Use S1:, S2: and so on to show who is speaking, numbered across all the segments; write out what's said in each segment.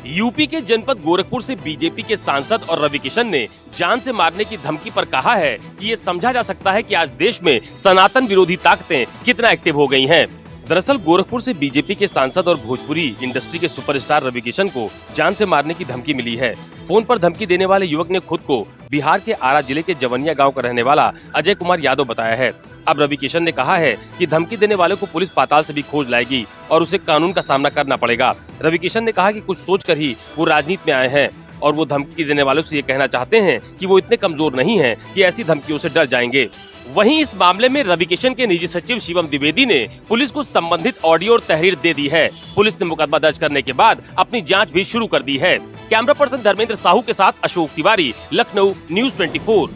S1: UP के जनपद गोरखपुर से बीजेपी के सांसद और रवि किशन ने जान से मारने की धमकी पर कहा है कि ये समझा जा सकता है कि आज देश में सनातन विरोधी ताकतें कितना एक्टिव हो गई हैं। दरअसल गोरखपुर से बीजेपी के सांसद और भोजपुरी इंडस्ट्री के सुपरस्टार रवि किशन को जान से मारने की धमकी मिली है। फोन पर धमकी देने वाले युवक ने खुद को बिहार के आरा जिले के जवनिया गांव का रहने वाला अजय कुमार यादव बताया है। अब रवि किशन ने कहा है कि धमकी देने वाले को पुलिस पाताल से भी खोज लाएगी और उसे कानून का सामना करना पड़ेगा। रवि किशन ने कहा कि कुछ सोचकर ही वो राजनीति में आए हैं और वो धमकी देने वालों से ये कहना चाहते हैं कि वो इतने कमजोर नहीं हैं कि ऐसी धमकियों से डर जाएंगे। वहीं इस मामले में रवि किशन के निजी सचिव शिवम द्विवेदी ने पुलिस को संबंधित ऑडियो और तहरीर दे दी है। पुलिस ने मुकदमा दर्ज करने के बाद अपनी जांच भी शुरू कर दी है। कैमरा पर्सन धर्मेंद्र साहू के साथ अशोक तिवारी, लखनऊ, न्यूज़ 24।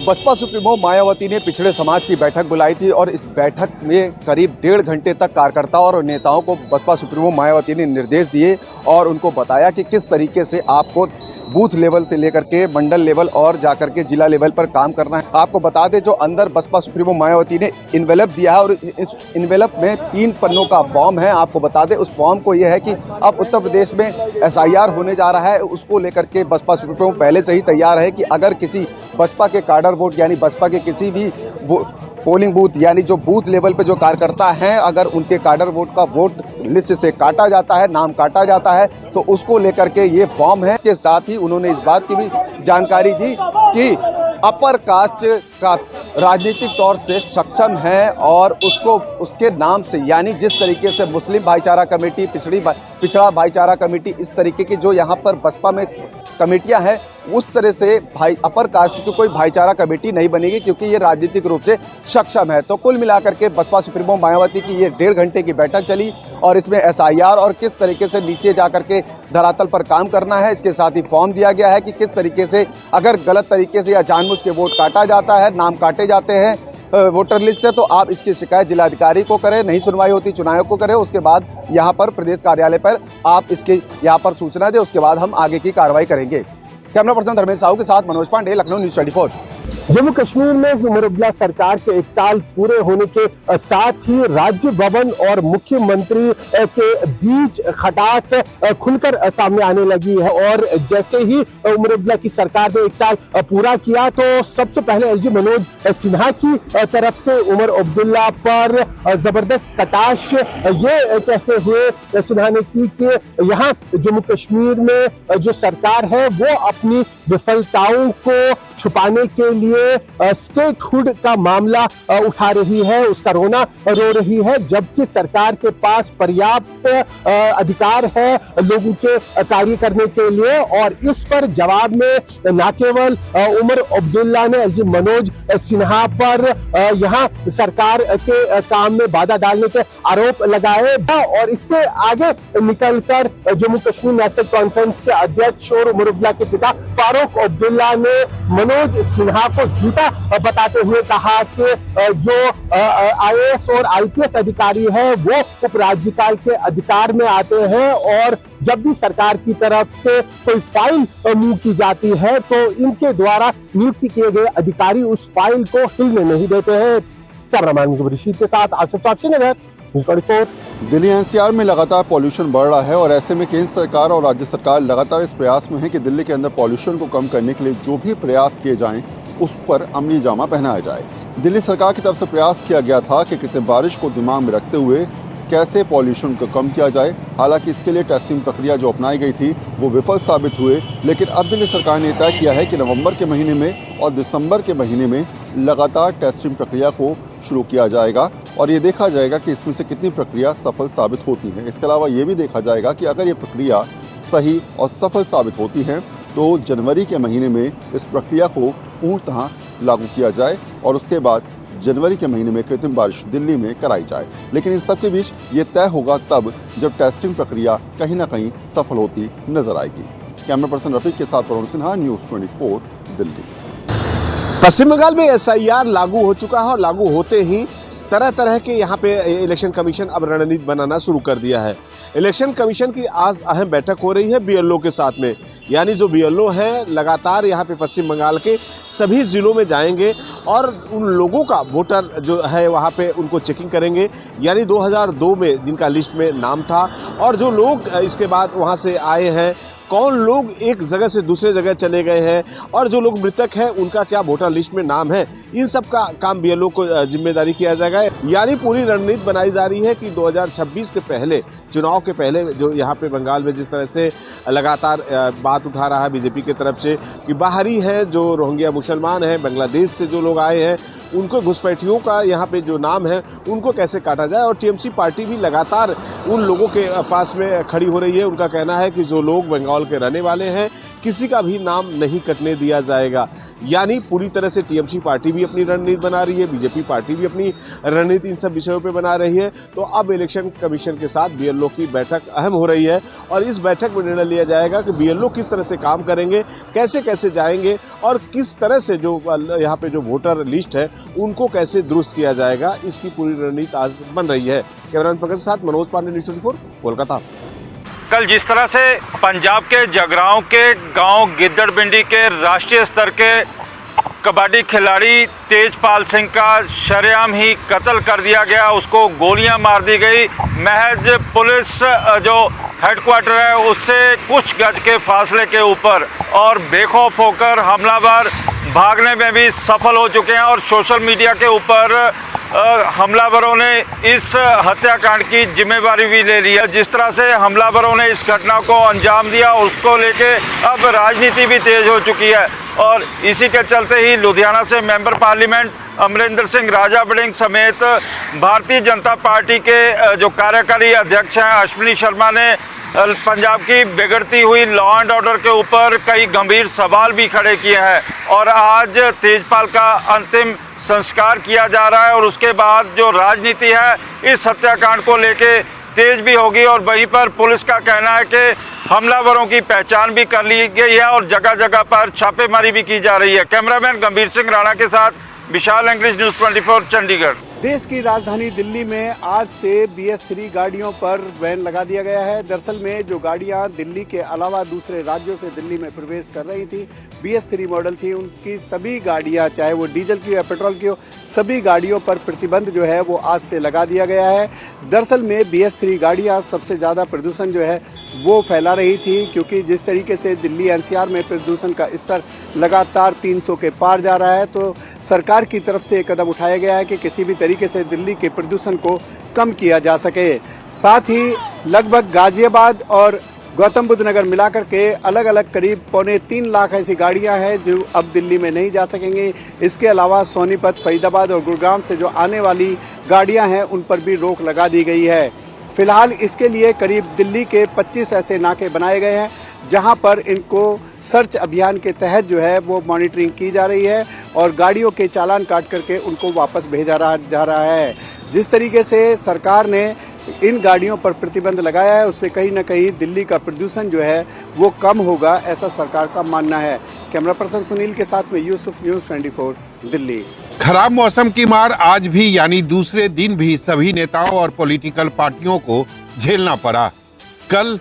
S2: बसपा सुप्रीमो मायावती ने पिछड़े समाज की बैठक बुलाई थी और इस बैठक में करीब 1.5 घंटे तक कार्यकर्ताओं और नेताओं को बसपा सुप्रीमो मायावती ने निर्देश दिए और उनको बताया कि किस तरीके से आपको बूथ लेवल से लेकर के मंडल लेवल और जाकर के जिला लेवल पर काम करना है। आपको बता दें जो अंदर बसपा सुप्रीमो मायावती ने इन्वेलप दिया है और इस इन्वेलप में 3 पन्नों का फॉर्म है। आपको बता दें उस फॉर्म को यह है कि अब उत्तर प्रदेश में SIR होने जा रहा है, उसको लेकर के बसपा सुप्रीमो पहले से ही तैयार है कि अगर किसी बसपा के काडर वोट यानी बसपा के किसी भी पोलिंग बूथ यानी जो बूथ लेवल पे जो कार्यकर्ता हैं अगर उनके काडर वोट का वोट लिस्ट से काटा जाता है, नाम काटा जाता है तो उसको लेकर के ये फॉर्म है। इसके साथ ही उन्होंने इस बात की भी जानकारी दी कि अपर कास्ट का राजनीतिक तौर से सक्षम है और उसको उसके नाम से यानी जिस तरीके से मुस्लिम भाईचारा कमेटी, पिछड़ा भाईचारा कमेटी, इस तरीके की जो यहाँ पर बसपा में कमेटियां हैं उस तरह से अपर कास्ट की कोई भाईचारा कमेटी नहीं बनेगी क्योंकि ये राजनीतिक रूप से सक्षम है। तो कुल मिलाकर के बसपा सुप्रीमो मायावती की ये 1.5 घंटे की बैठक चली और इसमें SIR और किस तरीके से नीचे जाकर के धरातल पर काम करना है, इसके साथ ही फॉर्म दिया गया है कि किस तरीके से अगर गलत तरीके से या जानबूझ के वोट काटा जाता है, नाम काटे जाते हैं वोटर लिस्ट है तो आप इसकी शिकायत जिलाधिकारी को करें, नहीं सुनवाई होती चुनाव को करें, उसके बाद यहाँ पर प्रदेश कार्यालय पर आप इसके यहाँ पर सूचना दें, उसके बाद हम आगे की कार्रवाई करेंगे। कैमरा पर्सन धर्मेंद्र साहू के साथ मनोज पांडे, लखनऊ, न्यूज़ 24।
S3: जम्मू कश्मीर में उमर अब्दुल्ला सरकार के 1 साल पूरे होने के साथ ही राज्य भवन और मुख्यमंत्री के बीच खटास खुलकर सामने आने लगी है और जैसे ही उमर अब्दुल्ला की सरकार ने 1 साल पूरा किया तो सबसे पहले LG मनोज सिन्हा की तरफ से उमर अब्दुल्ला पर जबरदस्त कटाश ये कहते हुए सिन्हा ने की कि यहाँ जम्मू कश्मीर में जो सरकार है वो अपनी विफलताओं को छुपाने के लिए स्टेटहुड का मामला उठा रही है, उसका रोना रो रही है, जबकि सरकार के पास पर्याप्त अधिकार है लोगों के कार्य करने के लिए। और इस पर जवाब में न केवल उमर अब्दुल्ला ने LG मनोज सिन्हा पर यहां सरकार के काम में बाधा डालने के आरोप लगाए और इससे आगे निकलकर जम्मू कश्मीर नेशनल कॉन्फ्रेंस के अध्यक्ष और उमर अब्दुल्ला के पिता फारूक अब्दुल्ला ने मनोज सिन्हा को झूठा बताते हुए कहा कि जो IAS और IPS अधिकारी है वो उपराज्यपाल के अधिकार में आते हैं और जब भी सरकार की तरफ से कोई फाइल मूव की जाती है तो इनके द्वारा नियुक्त किए गए अधिकारी उस फाइल को हिलने नहीं देते हैं। कैमरामैन रशीद के साथ आसिफ साहब, श्रीनगर, न्यूज़ 24।
S2: दिल्ली NCR में लगातार पॉल्यूशन बढ़ रहा है और ऐसे में केंद्र सरकार और राज्य सरकार लगातार इस प्रयास में है कि दिल्ली के अंदर पॉल्यूशन को कम करने के लिए जो भी प्रयास किए जाएं उस पर अमली जामा पहनाया जाए। दिल्ली सरकार की तरफ से प्रयास किया गया था कि कृत्रिम बारिश को दिमाग में रखते हुए कैसे पॉल्यूशन को कम किया जाए। हालांकि इसके लिए टेस्टिंग प्रक्रिया जो अपनाई गई थी वो विफल साबित हुए, लेकिन अब दिल्ली सरकार ने तय किया है कि नवंबर के महीने में और दिसंबर के महीने में लगातार टेस्टिंग प्रक्रिया को शुरू किया जाएगा और ये देखा जाएगा कि इसमें से कितनी प्रक्रिया सफल साबित होती है। इसके अलावा ये भी देखा जाएगा कि अगर ये प्रक्रिया सही और सफल साबित होती है तो जनवरी के महीने में इस प्रक्रिया को पूर्णतः लागू किया जाए और उसके बाद जनवरी के महीने में कृत्रिम बारिश दिल्ली में कराई जाए। लेकिन इन सब के बीच ये तय होगा तब जब टेस्टिंग प्रक्रिया कहीं ना कहीं सफल होती नजर आएगी। कैमरा पर्सन रफीक के साथ वरुण सिन्हा, न्यूज़ 24, दिल्ली।
S3: पश्चिम बंगाल में SIR लागू हो चुका है और लागू होते ही तरह तरह के यहाँ पे इलेक्शन कमीशन अब रणनीति बनाना शुरू कर दिया है। इलेक्शन कमीशन की आज अहम बैठक हो रही है BLO के साथ में, यानी जो BLO हैं लगातार यहाँ पे पश्चिम बंगाल के सभी ज़िलों में जाएंगे और उन लोगों का वोटर जो है वहाँ पे उनको चेकिंग करेंगे, यानी 2002 में जिनका लिस्ट में नाम था और जो लोग इसके बाद वहाँ से आए हैं
S4: कौन लोग एक जगह से दूसरे जगह चले गए हैं और जो लोग मृतक हैं उनका क्या वोटर लिस्ट में नाम है, इन सब का काम बीएलओ को जिम्मेदारी किया जाएगा। यानी पूरी रणनीति बनाई जा रही है कि 2026 के पहले, चुनाव के पहले, जो यहाँ पे बंगाल में जिस तरह से लगातार बात उठा रहा है बीजेपी की तरफ से कि बाहरी है, जो रोहिंग्या मुसलमान हैं, बांग्लादेश से जो लोग आए हैं, उनको घुसपैठियों का यहाँ पे जो नाम है उनको कैसे काटा जाए। और टीएमसी पार्टी भी लगातार उन लोगों के पास में खड़ी हो रही है। उनका कहना है कि जो लोग बंगाल के रहने वाले हैं किसी का भी नाम नहीं कटने दिया जाएगा। यानी पूरी तरह से टीएमसी पार्टी भी अपनी रणनीति बना रही है, बीजेपी पार्टी भी अपनी रणनीति इन सब विषयों पे बना रही है। तो अब इलेक्शन कमीशन के साथ बीएलओ की बैठक अहम हो रही है और इस बैठक में निर्णय लिया जाएगा कि बीएलओ किस तरह से काम करेंगे, कैसे कैसे जाएंगे और किस तरह से जो यहाँ पे जो वोटर लिस्ट है उनको कैसे दुरुस्त किया जाएगा। इसकी पूरी रणनीति आज बन रही है। कैमरामैन पंकज के साथ मनोज पांडे, न्यूज़ 24, कोलकाता।
S5: कल जिस तरह से पंजाब के जगरांव के गांव गिद्दड़बिंडी के राष्ट्रीय स्तर के कबड्डी खिलाड़ी तेजपाल सिंह का शरेआम ही कत्ल कर दिया गया, उसको गोलियां मार दी गई, महज पुलिस जो हेडक्वार्टर है उससे कुछ गज के फासले के ऊपर, और बेखौफ होकर हमलावर भागने में भी सफल हो चुके हैं। और सोशल मीडिया के ऊपर हमलावरों ने इस हत्याकांड की जिम्मेदारी भी ले ली है। जिस तरह से हमलावरों ने इस घटना को अंजाम दिया उसको लेके अब राजनीति भी तेज हो चुकी है और इसी के चलते ही लुधियाना से मेंबर पार्लियामेंट अमरिंदर सिंह राजा बड़िंग समेत भारतीय जनता पार्टी के जो कार्यकारी अध्यक्ष हैं अश्विनी शर्मा ने पंजाब की बिगड़ती हुई लॉ एंड ऑर्डर के ऊपर कई गंभीर सवाल भी खड़े किए हैं। और आज तेजपाल का अंतिम संस्कार किया जा रहा है और उसके बाद जो राजनीति है इस हत्याकांड को लेके तेज भी होगी। और वहीं पर पुलिस का कहना है कि हमलावरों की पहचान भी कर ली गई है और जगह जगह पर छापेमारी भी की जा रही है। कैमरामैन गंभीर सिंह राणा के साथ विशाल इंग्लिश, न्यूज़ 24, चंडीगढ़।
S6: देश की राजधानी दिल्ली में आज से BS3 गाड़ियों पर बैन लगा दिया गया है। दरअसल में जो गाड़ियां दिल्ली के अलावा दूसरे राज्यों से दिल्ली में प्रवेश कर रही थी, BS3 मॉडल थी, उनकी सभी गाड़ियां, चाहे वो डीजल की हो या पेट्रोल की हो, सभी गाड़ियों पर प्रतिबंध जो है वो आज से लगा दिया गया है। दरअसल में BS3 गाड़ियां सबसे ज़्यादा प्रदूषण जो है वो फैला रही थी, क्योंकि जिस तरीके से दिल्ली NCR में प्रदूषण का स्तर लगातार 300 के पार जा रहा है, तो सरकार की तरफ से एक कदम उठाया गया है कि किसी भी तरीके से दिल्ली के प्रदूषण को कम किया जा सके। साथ ही लगभग गाजियाबाद और गौतम बुद्ध नगर मिलाकर के अलग अलग करीब 2.25 लाख ऐसी गाड़ियां हैं जो अब दिल्ली में नहीं जा सकेंगी। इसके अलावा सोनीपत, फरीदाबाद और गुरुग्राम से जो आने वाली गाड़ियां हैं उन पर भी रोक लगा दी गई है। फिलहाल इसके लिए करीब दिल्ली के 25 ऐसे नाके बनाए गए हैं जहां पर इनको सर्च अभियान के तहत जो है वो मॉनिटरिंग की जा रही है और गाड़ियों के चालान काट करके उनको वापस भेजा जा रहा है। जिस तरीके से सरकार ने इन गाड़ियों पर प्रतिबंध लगाया है उससे कहीं ना कहीं दिल्ली का प्रदूषण जो है वो कम होगा, ऐसा सरकार का मानना है। कैमरा पर्सन सुनील के साथ में यूसुफ, न्यूज़ 24, दिल्ली।
S7: खराब मौसम की मार आज भी यानी दूसरे दिन भी सभी नेताओं और पॉलिटिकल पार्टियों को झेलना पड़ा। कल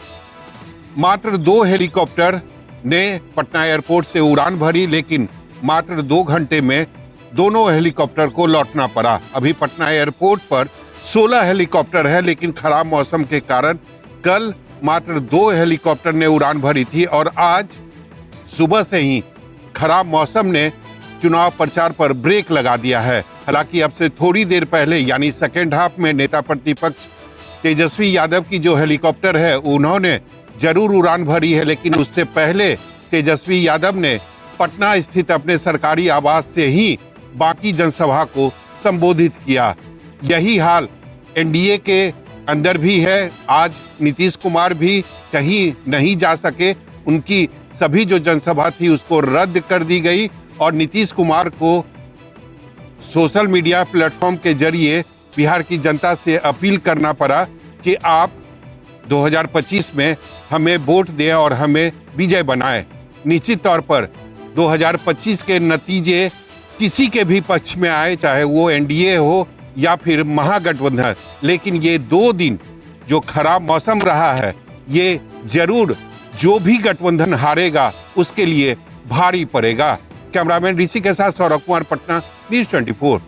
S7: मात्र 2 हेलीकॉप्टर ने पटना एयरपोर्ट से उड़ान भरी, लेकिन मात्र 2 घंटे में दोनों हेलीकॉप्टर को लौटना पड़ा। अभी पटना एयरपोर्ट पर 16 हेलीकॉप्टर है, लेकिन खराब मौसम के कारण कल मात्र 2 हेलीकॉप्टर ने उड़ान भरी थी और आज सुबह से ही खराब मौसम ने चुनाव प्रचार पर ब्रेक लगा दिया है। हालांकि अब से थोड़ी देर पहले यानी सेकेंड हाफ में नेता प्रतिपक्ष तेजस्वी यादव की जो हेलीकॉप्टर है उन्होंने जरूर उड़ान भरी है, लेकिन उससे पहले तेजस्वी यादव ने पटना स्थित अपने सरकारी आवास से ही बाकी जनसभा को संबोधित किया। यही हाल एनडीए के अंदर भी है। आज नीतीश कुमार भी कहीं नहीं जा सके, उनकी सभी जो जनसभा थी उसको रद्द कर दी गई और नीतीश कुमार को सोशल मीडिया प्लेटफॉर्म के जरिए बिहार की जनता से अपील करना पड़ा कि आप 2025 में हमें वोट दें और हमें विजय बनाएं। निश्चित तौर पर 2025 के नतीजे किसी के भी पक्ष में आए, चाहे वो एनडीए हो या फिर महागठबंधन, लेकिन ये 2 दिन जो खराब मौसम रहा है ये जरूर जो भी गठबंधन हारेगा उसके लिए भारी पड़ेगा। कैमरामैन ऋषि के साथ सौरभ कुमार, पटना, न्यूज़ 24।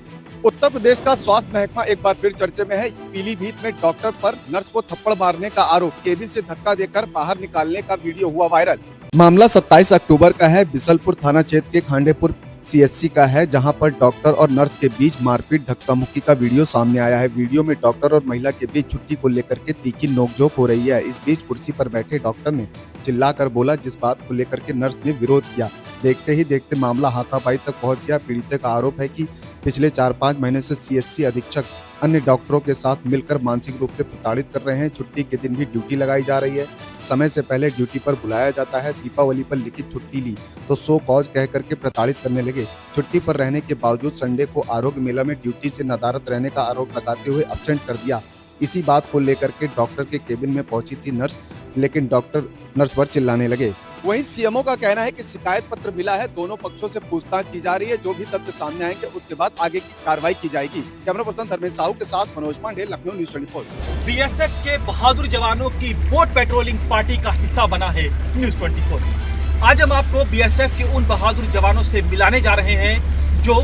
S2: उत्तर प्रदेश का स्वास्थ्य महकमा एक बार फिर चर्चे में है। पीलीभीत में डॉक्टर पर नर्स को थप्पड़ मारने का आरोप, केबिन से धक्का देकर बाहर निकालने का वीडियो हुआ वायरल। मामला 27 अक्टूबर का है। बिसलपुर थाना क्षेत्र के खांडेपुर सीएचसी का है, जहां पर डॉक्टर और नर्स के बीच मारपीट धक्का मुक्की का वीडियो सामने आया है। वीडियो में डॉक्टर और महिला के बीच छुट्टी को लेकर के तीखी नोकझोंक हो रही है। इस बीच कुर्सी पर बैठे डॉक्टर ने चिल्लाकर बोला, जिस बात को लेकर के नर्स ने विरोध किया। देखते ही देखते मामला हाथापाई तक पहुंच गया। पीड़िता का आरोप है कि पिछले 4-5 महीने से सीएचसी अधीक्षक अन्य डॉक्टरों के साथ मिलकर मानसिक रूप से प्रताड़ित कर रहे हैं। छुट्टी के दिन भी ड्यूटी लगाई जा रही है, समय से पहले ड्यूटी पर बुलाया जाता है। दीपावली पर लिखित छुट्टी ली तो सो कॉज कह करके प्रताड़ित करने लगे। छुट्टी पर रहने के बावजूद संडे को आरोग्य मेला में ड्यूटी से नदारद रहने का आरोप लगाते हुए अब्सेंट कर दिया। इसी बात को लेकर के डॉक्टर के केबिन में पहुंची थी नर्स, लेकिन डॉक्टर नर्स पर चिल्लाने लगे। वहीं सीएमओ का कहना है कि शिकायत पत्र मिला है, दोनों पक्षों से पूछताछ की जा रही है। जो भी तथ्य सामने आएंगे उसके बाद आगे की कार्रवाई की जाएगी। कैमरा पर्सन धर्मेंद्र साहू के साथ मनोज पांडे, लखनऊ न्यूज़ 24।
S8: बीएसएफ के बहादुर जवानों की बोट पेट्रोलिंग पार्टी का हिस्सा बना है न्यूज़ 24। आज हम आपको बीएसएफ के उन बहादुर जवानों से मिलाने जा रहे हैं जो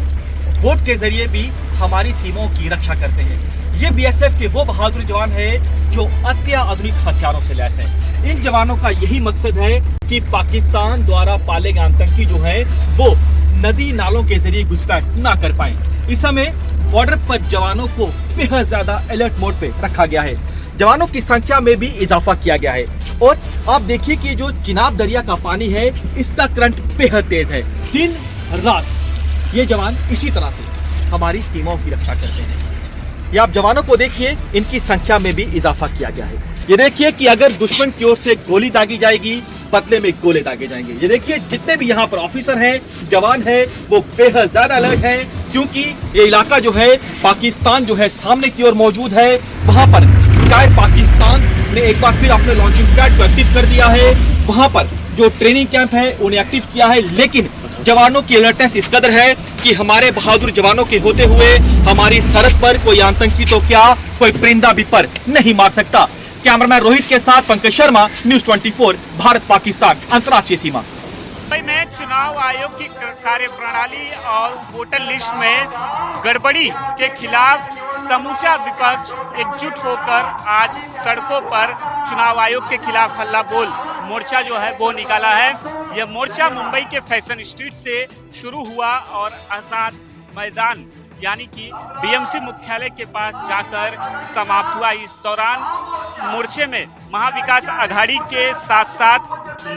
S8: बोट के जरिए भी हमारी सीमाओं की रक्षा करते हैं। ये बीएसएफ के वो बहादुर जवान हैं जो अत्याधुनिक हथियारों से लैस हैं। इन जवानों का यही मकसद है कि पाकिस्तान द्वारा पाले गए आतंकी जो है वो नदी नालों के जरिए घुसपैठ ना कर पाए। इस समय बॉर्डर पर जवानों को बेहद ज्यादा अलर्ट मोड पे रखा गया है। जवानों की संख्या में भी इजाफा किया गया है और आप देखिए कि जो चिनाब दरिया का पानी है इसका करंट बेहद तेज है। दिन रात ये जवान इसी तरह से हमारी सीमाओं की रक्षा करते हैं। ये आप जवानों को देखिए, इनकी संख्या में भी इजाफा किया गया है। ये देखिए कि अगर दुश्मन की ओर से गोली दागी जाएगी, बदले में गोले दागे जाएंगे। ये देखिए जितने भी यहाँ पर ऑफिसर हैं, जवान हैं, वो बेहद ज्यादा अलर्ट हैं, क्योंकि ये इलाका जो है पाकिस्तान जो है सामने की ओर मौजूद है। वहां पर पाकिस्तान ने एक बार फिर अपने लॉन्चिंग पैड को एक्टिव कर दिया है। वहां पर जो ट्रेनिंग कैंप है उन्हें एक्टिव किया है, लेकिन जवानों की अलर्टनेस इस कदर है कि हमारे बहादुर जवानों के होते हुए हमारी सरहद पर कोई आतंकी तो क्या, कोई परिंदा भी पर नहीं मार सकता। कैमरामैन रोहित के साथ पंकज शर्मा, न्यूज़ 24, भारत पाकिस्तान अंतर्राष्ट्रीय सीमा।
S9: मुंबई में चुनाव आयोग की कार्यप्रणाली और वोटर लिस्ट में गड़बड़ी के खिलाफ समूचा विपक्ष एकजुट होकर आज सड़कों पर चुनाव आयोग के खिलाफ हल्ला बोल मोर्चा जो है वो निकाला है। यह मोर्चा मुंबई के फैशन स्ट्रीट से शुरू हुआ और आजाद मैदान यानी कि बीएमसी मुख्यालय के पास जाकर समाप्त हुआ। इस दौरान मोर्चे में महाविकास आघाड़ी के साथ साथ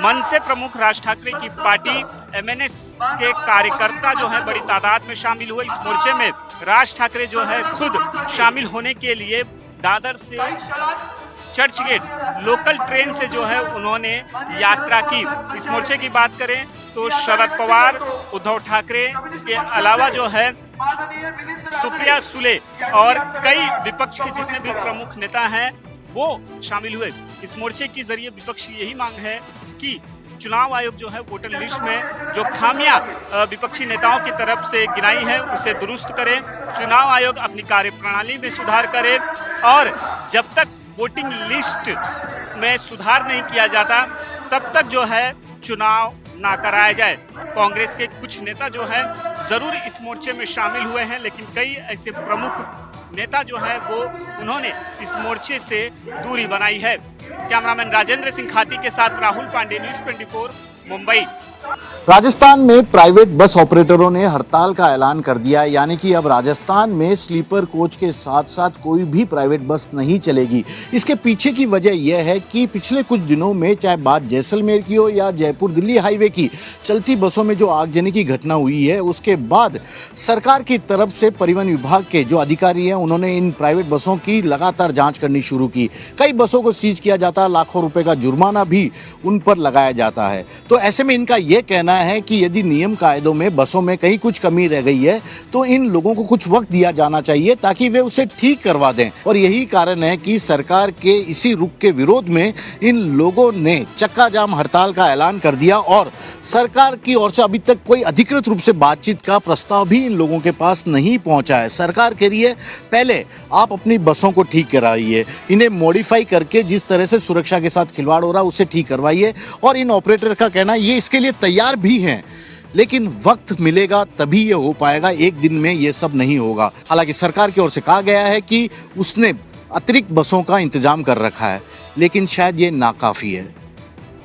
S9: मनसे प्रमुख राज ठाकरे की पार्टी एमएनएस के कार्यकर्ता जो है बड़ी तादाद में शामिल हुए। इस मोर्चे में राज ठाकरे जो है खुद शामिल होने के लिए दादर से चर्च गेट लोकल ट्रेन से जो है उन्होंने यात्रा की। इस मोर्चे की बात करें तो शरद पवार, उद्धव ठाकरे के अलावा जो है सुप्रिया सुले और कई विपक्ष के जितने भी प्रमुख नेता हैं वो शामिल हुए। इस मोर्चे के जरिए विपक्ष की यही मांग है कि चुनाव आयोग जो है वोटर लिस्ट में जो खामियां विपक्षी नेताओं की तरफ से गिनाई है उसे दुरुस्त करे, चुनाव आयोग अपनी कार्यप्रणाली में सुधार करे और जब तक वोटिंग लिस्ट में सुधार नहीं किया जाता तब तक जो है चुनाव ना कराया जाए। कांग्रेस के कुछ नेता जो है जरूर इस मोर्चे में शामिल हुए हैं, लेकिन कई ऐसे प्रमुख नेता जो है वो उन्होंने इस मोर्चे से दूरी बनाई है। कैमरामैन राजेंद्र सिंह खाती के साथ राहुल पांडे, न्यूज़ 24, मुंबई।
S10: राजस्थान में प्राइवेट बस ऑपरेटरों ने हड़ताल का ऐलान कर दिया, यानी कि अब राजस्थान में स्लीपर कोच के साथ साथ कोई भी प्राइवेट बस नहीं चलेगी। इसके पीछे की वजह यह है कि पिछले कुछ दिनों में चाहे बात जैसलमेर की हो या जयपुर दिल्ली हाईवे की, चलती बसों में जो आगजनी की घटना हुई है उसके बाद सरकार की तरफ से परिवहन विभाग के जो अधिकारी हैं उन्होंने इन प्राइवेट बसों की लगातार जाँच करनी शुरू की। कई बसों को सीज किया जाता है, लाखों रुपये का जुर्माना भी उन पर लगाया जाता है। तो ऐसे में इनका यह कहना है कि यदि नियम कायदों में बसों में कहीं कुछ कमी रह गई है तो इन लोगों को कुछ वक्त दिया जाना चाहिए ताकि वे उसे ठीक करवा दें। और यही कारण है कि सरकार के इसी रुख के विरोध में इन लोगों ने चक्का जाम हड़ताल का ऐलान कर दिया और सरकार की ओर से अभी तक कोई अधिकृत रूप से बातचीत का प्रस्ताव भी इन लोगों के पास नहीं पहुंचा है। सरकार कह रही है पहले आप अपनी बसों को ठीक कराइए, इन्हें मॉडिफाई करके जिस तरह से सुरक्षा के साथ खिलवाड़ हो रहा है उसे ठीक करवाइए। और इन ऑपरेटर का कहना है ये इसके लिए तैयार भी हैं। लेकिन वक्त मिलेगा तभी ये हो पाएगा, एक दिन में ये सब नहीं होगा। हालांकि सरकार की ओर से कहा गया है कि उसने अतिरिक्त बसों का इंतजाम कर रखा है, लेकिन शायद ये नाकाफी है।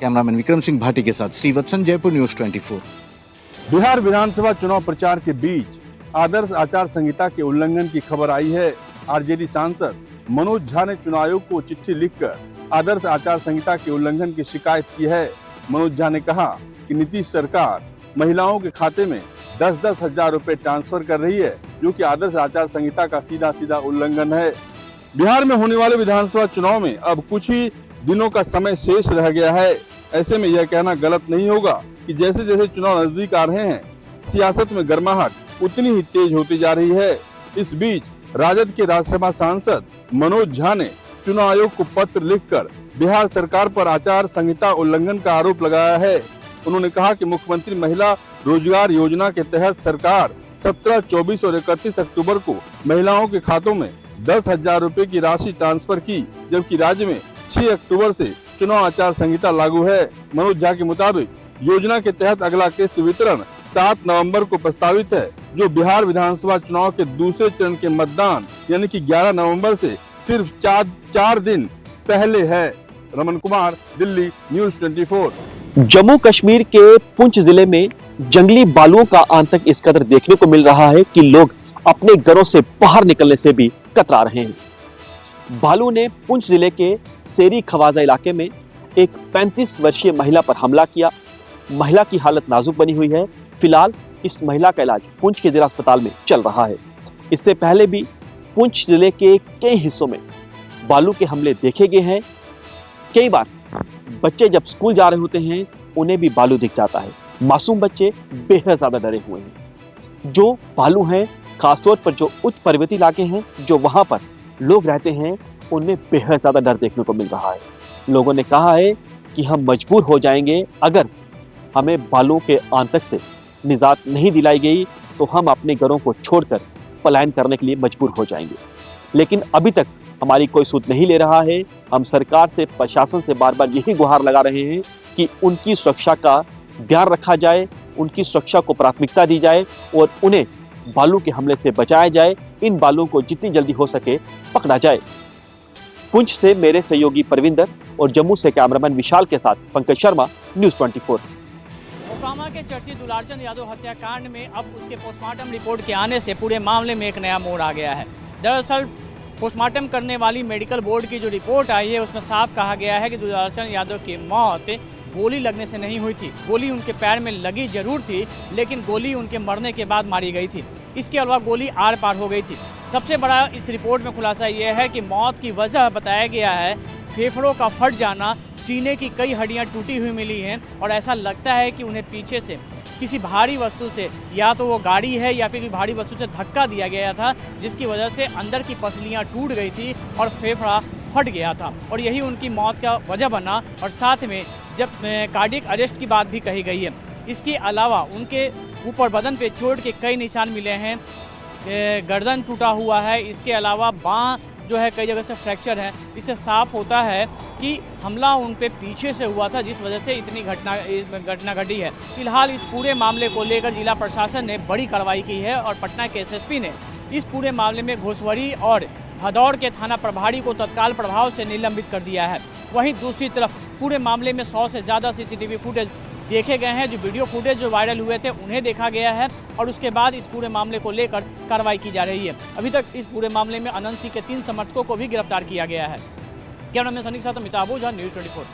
S10: कैमरामैन विक्रम सिंह भाटी के साथ श्रीवत्सन, जयपुर, न्यूज़ 24।
S11: बिहार विधानसभा चुनाव प्रचार के बीच आदर्श आचार संहिता के उल्लंघन की खबर आई है। आरजेडी सांसद मनोज झा ने चुनाव आयोग को चिट्ठी लिखकर आदर्श आचार संहिता के उल्लंघन की शिकायत की है। मनोज झा ने कहा कि नीतीश सरकार महिलाओं के खाते में 10-10 हजार रुपए ट्रांसफर कर रही है, जो कि आदर्श आचार संहिता का सीधा सीधा उल्लंघन है। बिहार में होने वाले विधानसभा चुनाव में अब कुछ ही दिनों का समय शेष रह गया है। ऐसे में यह कहना गलत नहीं होगा कि जैसे जैसे चुनाव नजदीक आ रहे हैं, सियासत में गर्माहट उतनी ही तेज होती जा रही है। इस बीच राजद के राज्यसभा सांसद मनोज झा ने चुनाव आयोग को पत्र लिखकर बिहार सरकार पर आचार संहिता उल्लंघन का आरोप लगाया है। उन्होंने कहा कि मुख्यमंत्री महिला रोजगार योजना के तहत सरकार 17, 24 और 31 अक्टूबर को महिलाओं के खातों में 10 हजार रुपए की राशि ट्रांसफर की, जबकि राज्य में 6 अक्टूबर से चुनाव आचार संहिता लागू है। मनोज झा के मुताबिक योजना के तहत अगला किस्त वितरण 7 नवंबर को प्रस्तावित है, जो बिहार विधानसभा चुनाव के दूसरे चरण के मतदान यानी कि 11 नवंबर से सिर्फ 4 दिन पहले है। रमन कुमार, दिल्ली, न्यूज़ 24।
S12: जम्मू कश्मीर के पुंछ जिले में जंगली बालुओं का आतंक इस कदर देखने को मिल रहा है कि लोग अपने घरों से बाहर निकलने से भी कतरा रहे हैं। बालू ने पुंछ जिले के सेरी खवाजा इलाके में एक 35 वर्षीय महिला पर हमला किया। महिला की हालत नाजुक बनी हुई है। फिलहाल इस महिला का इलाज पुंछ के जिला अस्पताल में चल रहा है। इससे पहले भी पुंछ जिले के कई हिस्सों में बालू के हमले देखे गए हैं। कई बार बच्चे जब स्कूल जा रहे होते हैं, उन्हें भी बालू दिख जाता है। मासूम बच्चे बेहद ज्यादा डरे हुए हैं। जो बालू हैं, खासतौर पर जो उच्च पर्वतीय इलाके हैं, जो वहां पर लोग रहते हैं, उनमें बेहद ज्यादा डर देखने को मिल रहा है। लोगों ने कहा है कि हम मजबूर हो जाएंगे, अगर हमें बालू के आतंक से निजात नहीं दिलाई गई तो हम अपने घरों को छोड़कर पलायन करने के लिए मजबूर हो जाएंगे। लेकिन अभी तक हमारी कोई सूद नहीं ले रहा है। हम सरकार से, प्रशासन से बार बार यही गुहार लगा रहे हैं कि उनकी सुरक्षा का ध्यान रखा जाए, उनकी सुरक्षा को प्राथमिकता दी जाए और उन्हें बालू के हमले से बचाया जाए। इन बालुओं को जितनी जल्दी हो सके पकड़ा जाए। पुंछ से मेरे सहयोगी परविंदर और जम्मू से कैमरामैन विशाल के साथ पंकज शर्मा, न्यूज़ 24।
S13: मोकामा के चर्चित दुलारचंद यादव हत्याकांड में अब उसके पोस्टमार्टम रिपोर्ट के आने से पूरे मामले में एक नया मोड़ आ गया है। दरअसल पोस्टमार्टम करने वाली मेडिकल बोर्ड की जो रिपोर्ट आई है, उसमें साफ कहा गया है कि दुलारचंद यादव की मौत गोली लगने से नहीं हुई थी। गोली उनके पैर में लगी जरूर थी, लेकिन गोली उनके मरने के बाद मारी गई थी। इसके अलावा गोली आर पार हो गई थी। सबसे बड़ा इस रिपोर्ट में खुलासा यह है कि मौत की वजह बताया गया है फेफड़ों का फट जाना, सीने की कई हड्डियां टूटी हुई मिली हैं और ऐसा लगता है कि उन्हें पीछे से किसी भारी वस्तु से, या तो वो गाड़ी है या फिर किसी भारी वस्तु से धक्का दिया गया था, जिसकी वजह से अंदर की पसलियां टूट गई थी और फेफड़ा फट गया था और यही उनकी मौत का वजह बना। और साथ में जब कार्डियक अरेस्ट की बात भी कही गई है। इसके अलावा उनके ऊपर बदन पे चोट के कई निशान मिले हैं। गर्दन टूटा हुआ है। इसके अलावा बाँह जो है कई जगह से फ्रैक्चर है। इससे साफ होता है कि हमला उन पे पीछे से हुआ था, जिस वजह से इतनी घटना घटी है। फिलहाल इस पूरे मामले को लेकर जिला प्रशासन ने बड़ी कार्रवाई की है और पटना के एसएसपी ने इस पूरे मामले में घोसवरी और भदौड़ के थाना प्रभारी को तत्काल प्रभाव से निलंबित कर दिया है। वहीं दूसरी तरफ पूरे मामले में 100 से ज़्यादा सीसीटीवी फुटेज देखे गए हैं। जो वीडियो फुटेज जो वायरल हुए थे उन्हें देखा गया है और उसके बाद इस पूरे मामले को लेकर कार्रवाई की जा रही है। अभी तक इस पूरे मामले में अनंत सिंह के 3 समर्थकों को भी गिरफ्तार किया गया है। कैमरामैन सनी के साथ अमिताभ ओझा, न्यूज़ 24।